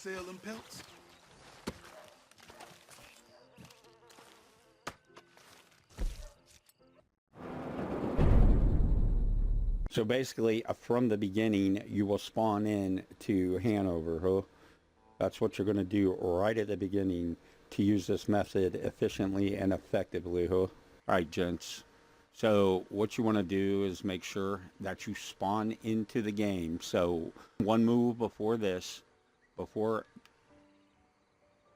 selling pelts? So basically, from the beginning, you will spawn in to Hanover, huh? That's what you're going to do right at the beginning to use this method efficiently and effectively, huh? All right, gents. So what you want to do is make sure that you spawn into the game. So one move before this, before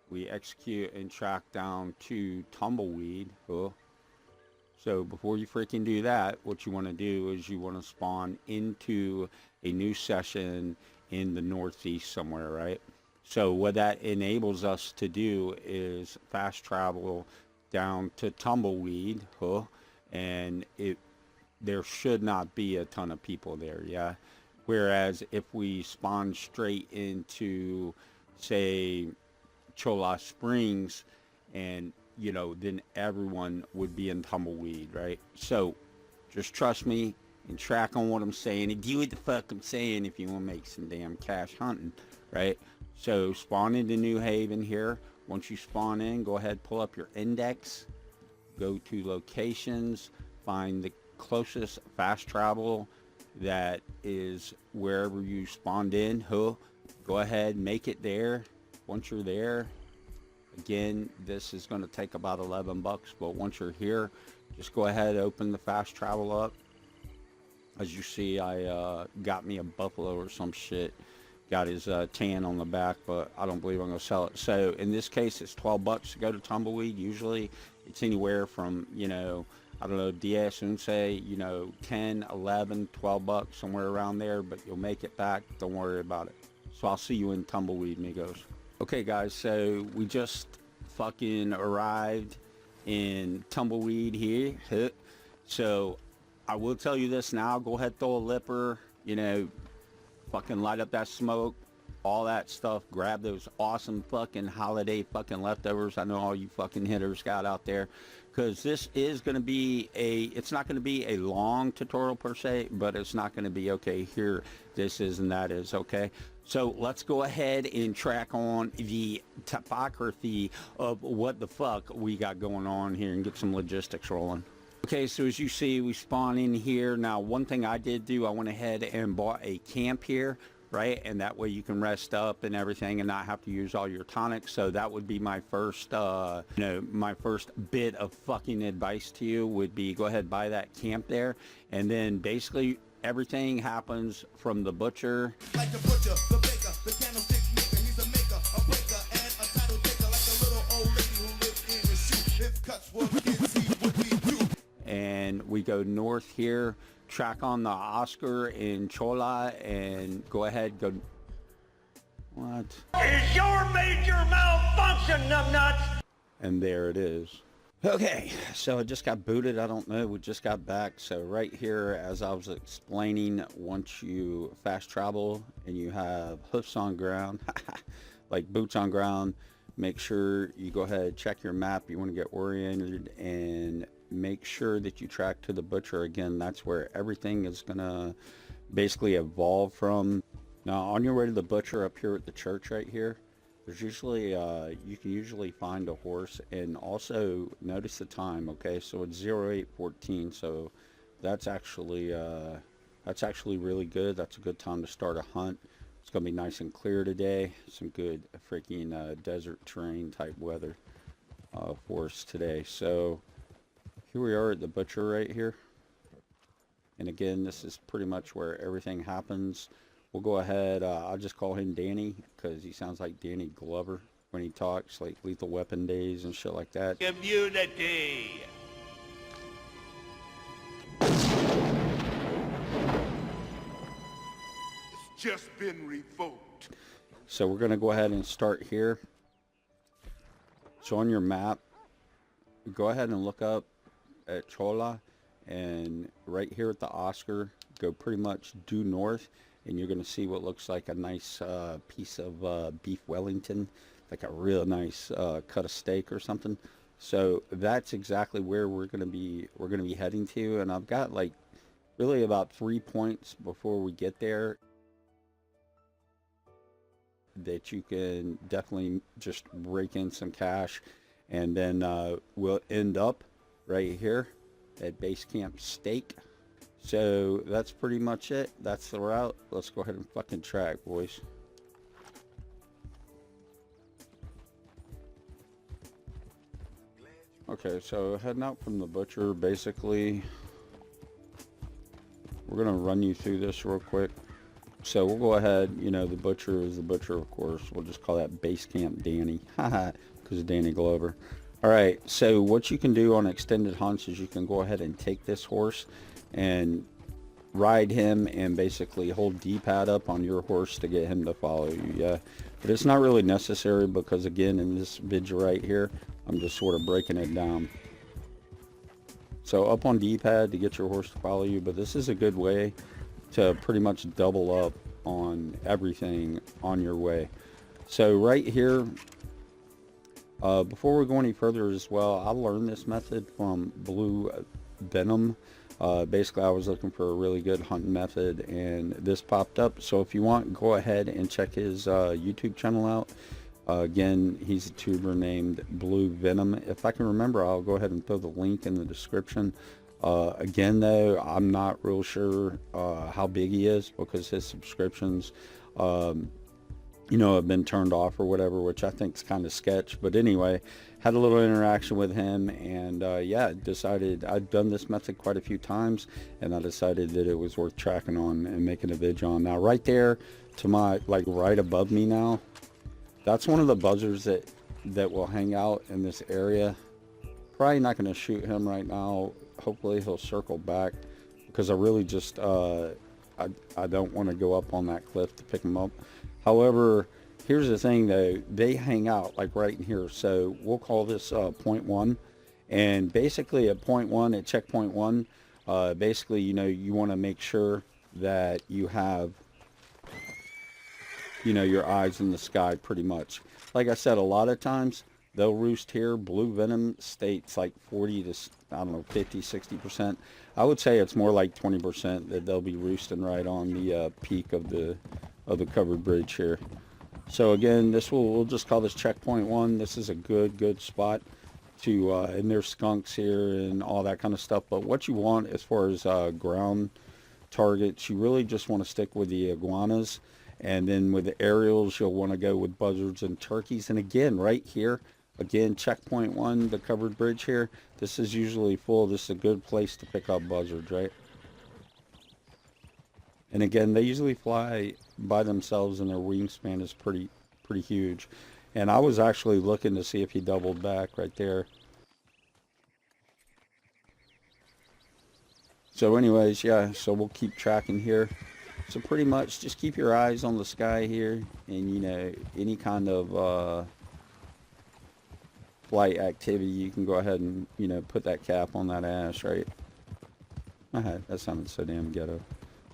we execute and track down to Tumbleweed, huh? So before you freaking do that, what you want to do is you want to spawn into a new session in the northeast somewhere, right? So what that enables us to do is fast travel down to Tumbleweed, huh? And there should not be a ton of people there, yeah? Whereas if we spawn straight into, say, Chola Springs, and you know, then everyone would be in Tumbleweed, right? So just trust me and track on what I'm saying and do what the fuck I'm saying if you want to make some damn cash hunting, right? So spawn into New Haven here. Once you spawn in, go ahead, pull up your index, go to locations, find the closest fast travel that is wherever you spawned in, huh? Go ahead, make it there. Once you're there, again, this is going to take about 11 bucks, but once you're here, just go ahead, open the fast travel up. As you see, I got me a buffalo or some shit. Got his tan on the back, but I don't believe I'm going to sell it. So in this case, it's 12 bucks to go to Tumbleweed. Usually it's anywhere from, you know, I don't know, 10, say, you know, 10, 11, 12 bucks, somewhere around there, but you'll make it back. Don't worry about it. So I'll see you in Tumbleweed, amigos. Okay, guys, so we just fucking arrived in Tumbleweed here. So I will tell you this now. Go ahead, throw a lipper, you know, fucking light up that smoke, all that stuff. Grab those awesome fucking holiday fucking leftovers. I know all you fucking hitters got out there, because this is going to be it's not going to be a long tutorial per se, but it's not going to be, okay, here, this is and that is, okay? So let's go ahead and track on the topography of what the fuck we got going on here and get some logistics rolling. Okay, so as you see, we spawn in here. Now, one thing I did do, I went ahead and bought a camp here, right? And that way you can rest up and everything and not have to use all your tonics. So that would be my first, you know, my first bit of fucking advice to you would be go ahead, buy that camp there. And then basically everything happens from the butcher. Like the butcher, the baker, the candlestick maker. He's a maker, a breaker, and a title taker. Like a little old lady who lived in the shoe. If cuts were kids, he would be you. And we go north here, track on the Oscar in Chola, and go ahead, go. What? Is your major malfunction, numbnuts? And there it is. Okay, so it just got booted. I don't know. We just got back. So right here, as I was explaining, once you fast travel and you have hoofs on ground, like boots on ground, make sure you go ahead, check your map. You want to get oriented and make sure that you track to the butcher. Again, that's where everything is going to basically evolve from. Now, on your way to the butcher up here at the church right here, there's usually, you can usually find a horse, and also notice the time, okay? So it's 08:14, so that's actually really good. That's a good time to start a hunt. It's going to be nice and clear today. Some good freaking desert terrain type weather for us today. So here we are at the butcher right here. And again, this is pretty much where everything happens. We'll go ahead, I'll just call him Danny, because he sounds like Danny Glover when he talks, like Lethal Weapon days and shit like that. Community. It's just been revoked. So we're going to go ahead and start here. So on your map, go ahead and look up at Chola, and right here at the Oscar, go pretty much due north, and you're going to see what looks like a nice piece of beef Wellington, like a real nice cut of steak or something. So that's exactly where we're going to be heading to, and I've got like really about 3 points before we get there that you can definitely just rake in some cash, and then we'll end up right here at base camp steak. So that's pretty much it. That's the route. Let's go ahead and fucking track, boys. Okay, so heading out from the butcher, basically, we're going to run you through this real quick. So we'll go ahead, you know, the butcher is the butcher, of course. We'll just call that base camp Danny, haha, because of Danny Glover. All right, so what you can do on extended hunts is you can go ahead and take this horse and ride him and basically hold D-pad up on your horse to get him to follow you, yeah. But it's not really necessary because, again, in this video right here, I'm just sort of breaking it down. So up on D-pad to get your horse to follow you, but this is a good way to pretty much double up on everything on your way. So right here, before we go any further as well, I learned this method from Blue Venom. Basically, I was looking for a really good hunting method, and this popped up. So if you want, go ahead and check his YouTube channel out. Again, he's a tuber named Blue Venom. If I can remember, I'll go ahead and throw the link in the description. Again, though, I'm not real sure how big he is because his subscriptions, you know, have been turned off or whatever, which I think is kind of sketch. But anyway, had a little interaction with him, and yeah, decided I'd done this method quite a few times, and I decided that it was worth tracking on and making a video on. Now, right there to my, like, right above me now, that's one of the buzzards that will hang out in this area. Probably not going to shoot him right now. Hopefully he'll circle back because I really just I don't want to go up on that cliff to pick him up. However, here's the thing though, they hang out like right in here. So we'll call this point 1, and basically at point 1, at checkpoint 1, basically, you know, you want to make sure that you have, you know, your eyes in the sky pretty much. Like I said, a lot of times they'll roost here. Blue Venom states like 40 to, I don't know, 50, 60%. I would say it's more like 20% that they'll be roosting right on the peak of the covered bridge here. So again, this we'll just call this checkpoint 1. This is a good spot to, and there's skunks here and all that kind of stuff. But what you want as far as ground targets, you really just want to stick with the iguanas. And then with the aerials, you'll want to go with buzzards and turkeys. And again, right here, again, checkpoint 1, the covered bridge here, this is usually full. This is a good place to pick up buzzards, right? And again, they usually fly by themselves, and their wingspan is pretty huge. And I was actually looking to see if he doubled back right there. So anyways, yeah, so we'll keep tracking here. So pretty much just keep your eyes on the sky here, and you know, any kind of flight activity, you can go ahead and, you know, put that cap on that ass, right? That sounded so damn ghetto.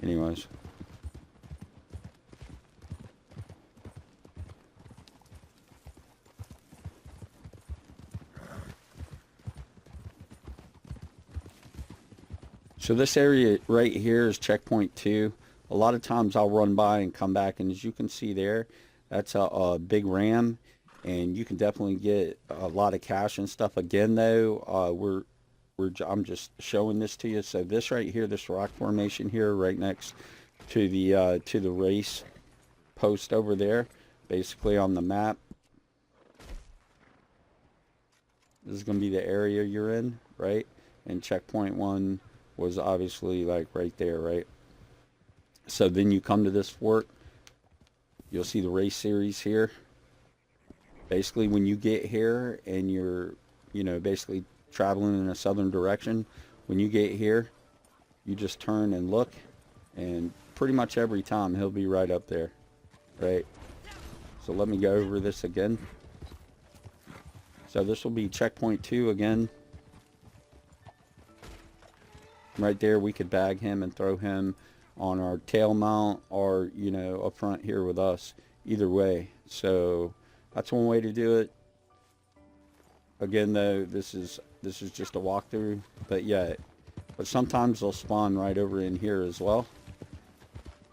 Anyways. So this area right here is checkpoint 2. A lot of times I'll run by and come back, and as you can see there, that's a big ram, and you can definitely get a lot of cash and stuff. Again though, I'm just showing this to you. So this right here, this rock formation here, right next to the race post over there, basically on the map, this is going to be the area you're in, right? And checkpoint 1 was obviously like right there, right? So then you come to this fort, you'll see the race series here. Basically, when you get here and you're, you know, basically traveling in a southern direction, when you get here, you just turn and look, and pretty much every time he'll be right up there, right? So let me go over this again. So this will be checkpoint 2 again. Right there, we could bag him and throw him on our tail mount, or, you know, up front here with us, either way. So that's one way to do it. Again though, this is just a walkthrough, but yeah, but sometimes they'll spawn right over in here as well.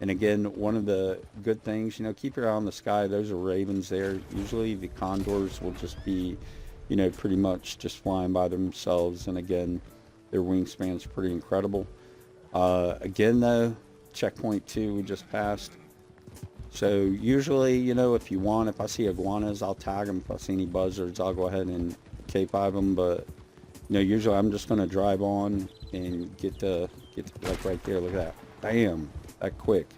And again, one of the good things, you know, keep your eye on the sky. Those are ravens there. Usually the condors will just be, you know, pretty much just flying by themselves. And again, their wingspan's pretty incredible. Again, though, checkpoint 2 we just passed. So usually, you know, if you want, if I see iguanas, I'll tag them. If I see any buzzards, I'll go ahead and K5 them. But, you know, usually I'm just going to drive on and get like right there. Look at that. Bam. That quick.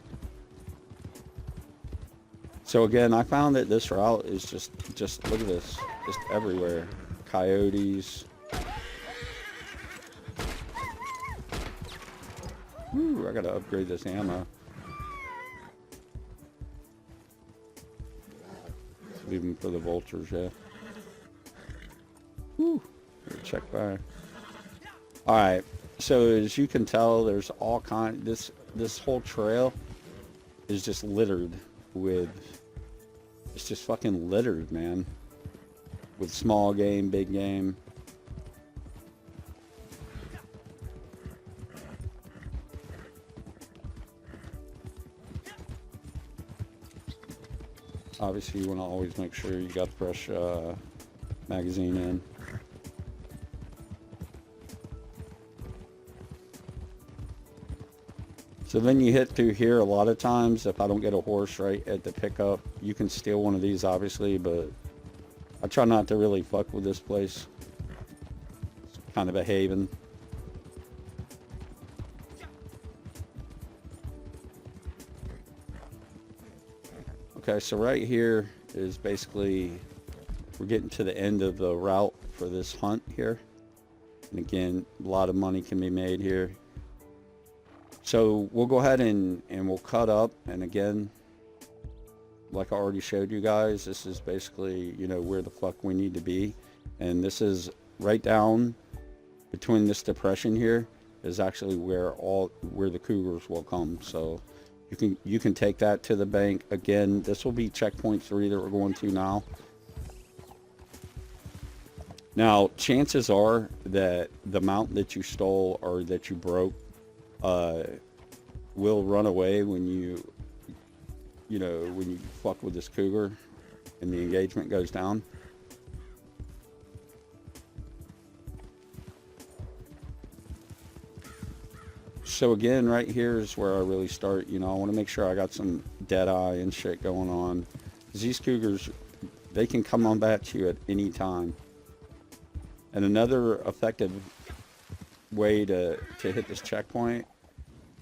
So again, I found that this route is just look at this, just everywhere. Coyotes. Ooh, I gotta upgrade this ammo. Leave them for the vultures, yeah. Woo. Check by. All right. So as you can tell, there's all kind. This whole trail is just littered with. It's just fucking littered, man. With small game, big game. Obviously, you want to always make sure you got the fresh magazine in. So then you hit through here. A lot of times, if I don't get a horse right at the pickup, you can steal one of these, obviously, but I try not to really fuck with this place. It's kind of a haven. Okay, so right here is basically, we're getting to the end of the route for this hunt here. And again, a lot of money can be made here. So we'll go ahead and we'll cut up. And again, like I already showed you guys, this is basically, you know, where the fuck we need to be. And this is right down between this depression here is actually where the cougars will come. So you can take that to the bank. Again, this will be checkpoint 3 that we're going to now. Now, chances are that the mount that you stole or that you broke will run away when you fuck with this cougar and the engagement goes down. So again, right here is where I really start. You know, I want to make sure I got some dead eye and shit going on. 'Cause these cougars, they can come on at you at any time. And another effective way to hit this checkpoint,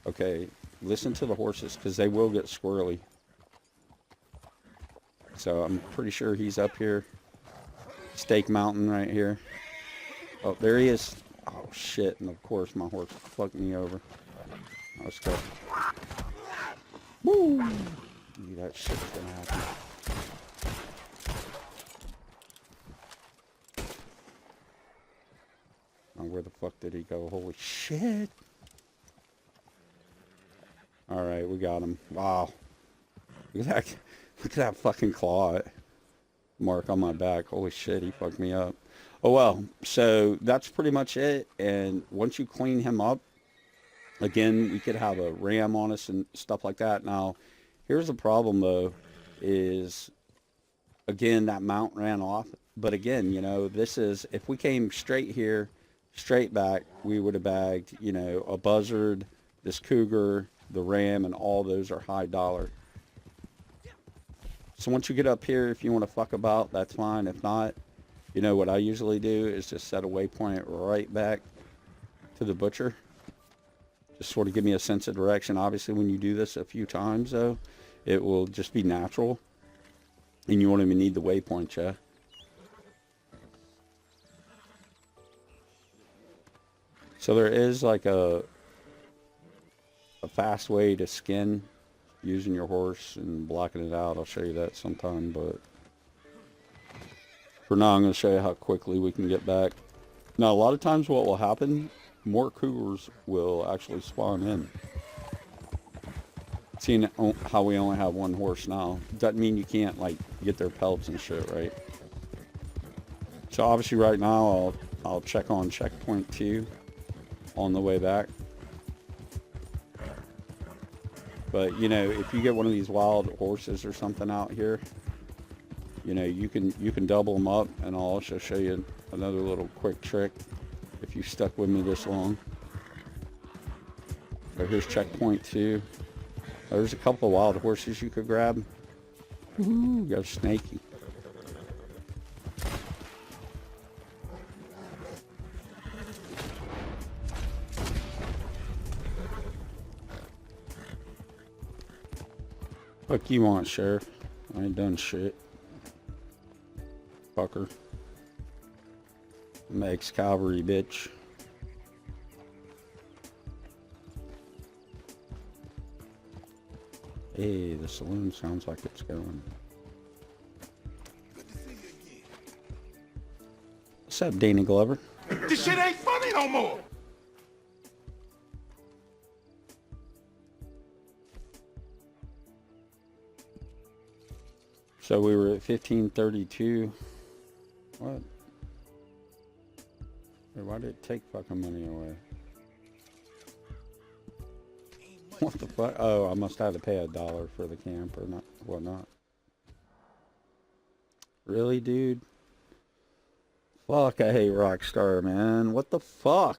okay, listen to the horses because they will get squirrely. So I'm pretty sure he's up here. Stake Mountain right here. Oh, there he is. Oh shit, and of course my horse fucked me over. Let's go. Woo! Knew that shit's gonna happen. Oh, where the fuck did he go? Holy shit! Alright, we got him. Wow. Look at that fucking claw mark on my back. Holy shit, he fucked me up. Oh well, so that's pretty much it. And once you clean him up, again, we could have a ram on us and stuff like that. Now, here's the problem though, is again, that mount ran off. But again, you know, this is, if we came straight here, straight back, we would have bagged, you know, a buzzard, this cougar, the ram, and all those are high dollar. So once you get up here, if you want to fuck about, that's fine. If not, you know what I usually do is just set a waypoint right back to the butcher. Just sort of give me a sense of direction. Obviously, when you do this a few times, though, it will just be natural. And you won't even need the waypoint, yeah? So there is like a fast way to skin using your horse and blocking it out. I'll show you that sometime, but for now I'm going to show you how quickly we can get back. Now a lot of times what will happen, more cougars will actually spawn in. Seeing how we only have one horse now, doesn't mean you can't like get their pelts and shit, right? So obviously right now I'll check on checkpoint 2 on the way back. But, you know, if you get one of these wild horses or something out here, you know, you can double them up, and I'll also show you another little quick trick if you stuck with me this long. So here's checkpoint 2. There's a couple of wild horses you could grab. Ooh, got a snaky. What you want, Sheriff? I ain't done shit. Fucker. I'm ex-cavalry, bitch. Hey, the saloon sounds like it's going. Good to see you again. What's up, Dana Glover? This shit ain't funny no more. So we were at 1532. What? Wait, why did it take fucking money away? What the fuck? Oh, I must have to pay $1 for the camp or not, whatnot. Really, dude? Fuck, I hate Rockstar, man. What the fuck?